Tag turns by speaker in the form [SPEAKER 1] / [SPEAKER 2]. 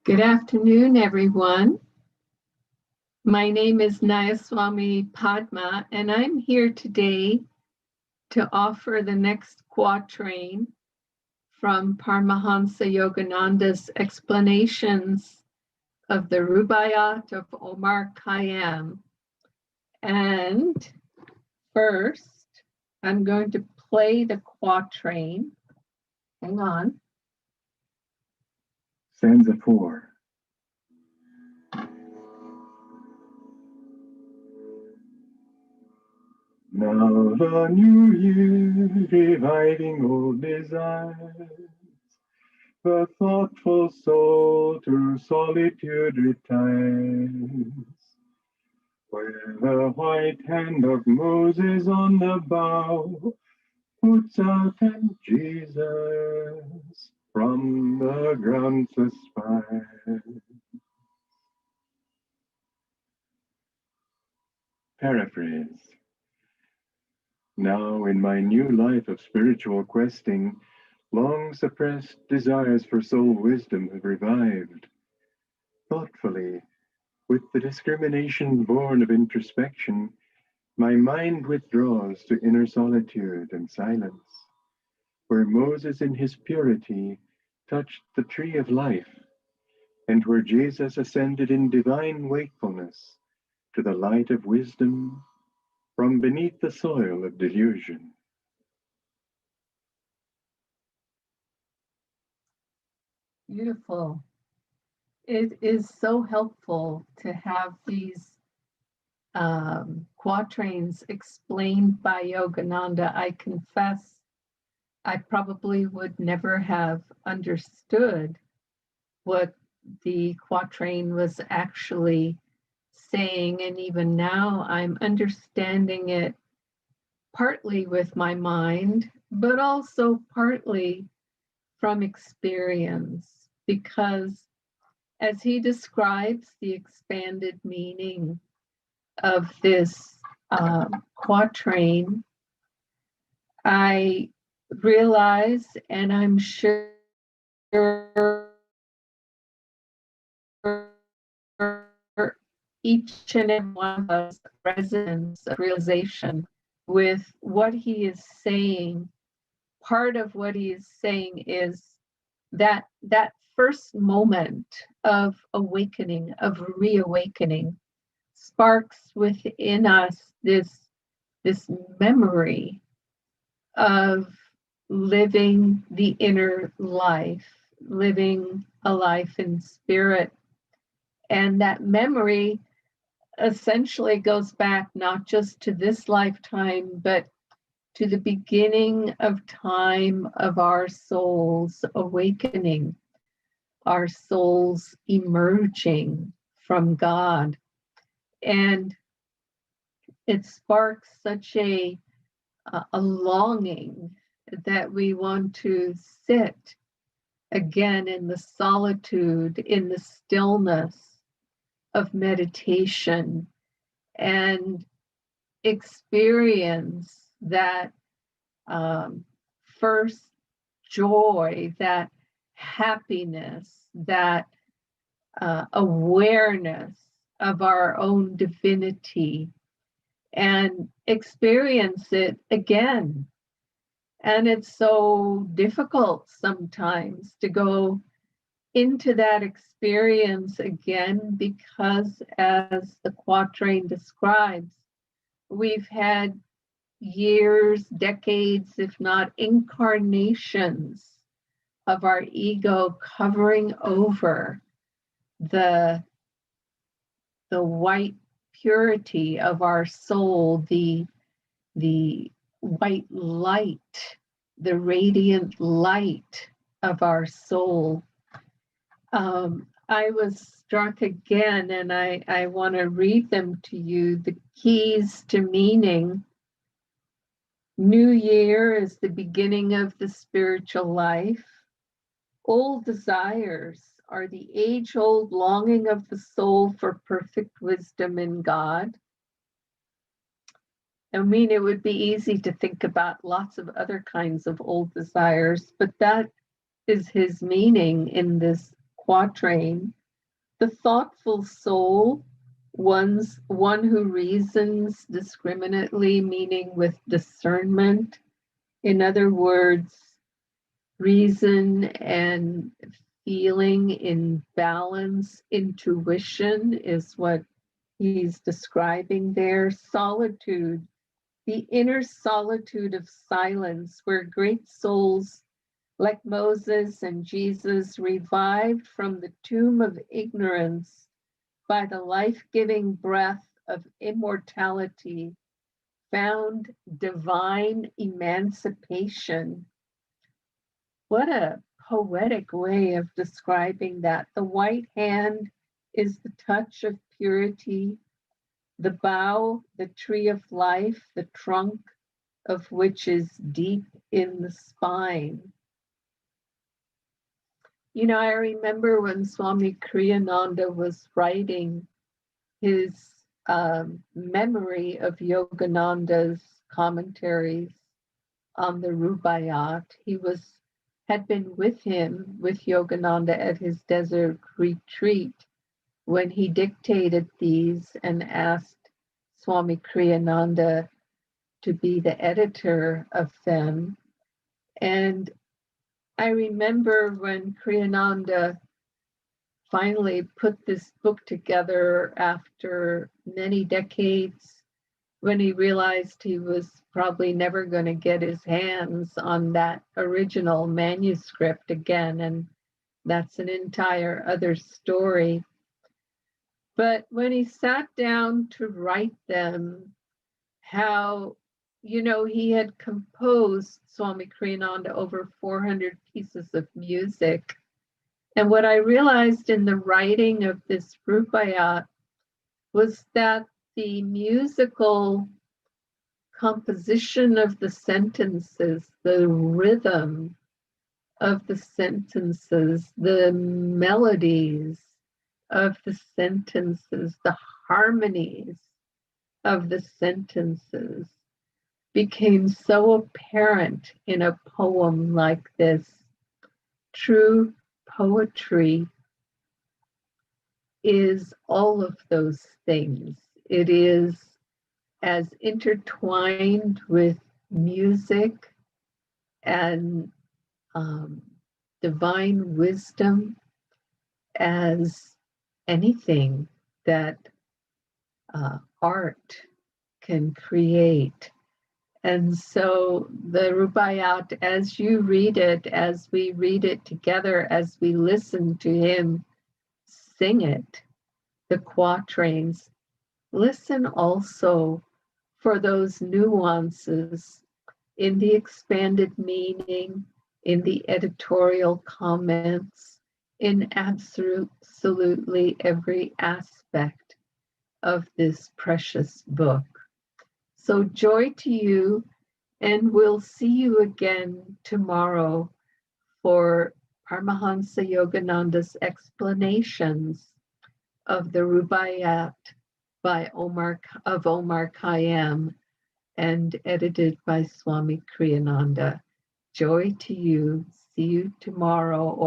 [SPEAKER 1] Good afternoon, everyone. My name is Nayaswami Padma, and I'm here today to offer the next quatrain from Paramahansa Yogananda's explanations of the Rubaiyat of Omar Khayyam. And first, I'm going to play the quatrain. Hang on.
[SPEAKER 2] Stanza 4. Now the new year, reviving old desires, the thoughtful soul to solitude retires, where the white hand of Moses on the bough puts out and Jesus from the groundless spire. Paraphrase. Now in my new life of spiritual questing, long suppressed desires for soul wisdom have revived. Thoughtfully, with the discrimination born of introspection, my mind withdraws to inner solitude and silence, where Moses in his purity touched the tree of life, and where Jesus ascended in divine wakefulness to the light of wisdom from beneath the soil of delusion.
[SPEAKER 1] Beautiful. It is so helpful to have these quatrains explained by Yogananda. I confess I probably would never have understood what the quatrain was actually saying, and even now I'm understanding it partly with my mind, but also partly from experience, because as he describes the expanded meaning of this quatrain, I realize, and I'm sure each and every one of us resonance of realization with what he is saying. Part of what he is saying is that first moment of awakening, of reawakening, sparks within us this memory of living the inner life, living a life in spirit. And that memory essentially goes back not just to this lifetime, but to the beginning of time of our soul's awakening, our souls emerging from God. And it sparks such a longing that we want to sit again in the solitude, in the stillness of meditation, and experience that first joy, that happiness, that awareness of our own divinity, and experience it again. And it's so difficult sometimes to go into that experience again, because as the quatrain describes, we've had years, decades, if not incarnations of our ego covering over the white purity of our soul, the white light, the radiant light of our soul. I was struck again, and I want to read them to you. The keys to meaning. New year is the beginning of the spiritual life. Old desires are the age-old longing of the soul for perfect wisdom in God. I mean, it would be easy to think about lots of other kinds of old desires, but that is his meaning in this quatrain. The thoughtful soul, one who reasons discriminately, meaning with discernment. In other words, reason and feeling in balance. Intuition is what he's describing there. Solitude, the inner solitude of silence, where great souls like Moses and Jesus revived from the tomb of ignorance by the life-giving breath of immortality, found divine emancipation. What a poetic way of describing that. The white hand is the touch of purity, the bough, the tree of life, the trunk of which is deep in the spine. You know, I remember when Swami Kriyananda was writing his memory of Yogananda's commentaries on the Rubaiyat. He had been with him, with Yogananda at his desert retreat when he dictated these and asked Swami Kriyananda to be the editor of them. And I remember when Kriyananda finally put this book together after many decades, when he realized he was probably never going to get his hands on that original manuscript again. And that's an entire other story. But when he sat down to write them, how, you know, he had composed Swami Kriyananda over 400 pieces of music. And what I realized in the writing of this Rubaiyat was that the musical composition of the sentences, the rhythm of the sentences, the melodies of the sentences, the harmonies of the sentences became so apparent in a poem like this. True poetry is all of those things. It is as intertwined with music and divine wisdom as anything that art can create. And so the Rubaiyat, as you read it, as we read it together, as we listen to him sing it, the quatrains, listen also for those nuances in the expanded meaning, in the editorial comments, in absolutely every aspect of this precious book. So joy to you, and we'll see you again tomorrow for Paramahansa Yogananda's explanations of the Rubaiyat by Omar Khayyam and edited by Swami Kriyananda. Joy to you. See you tomorrow or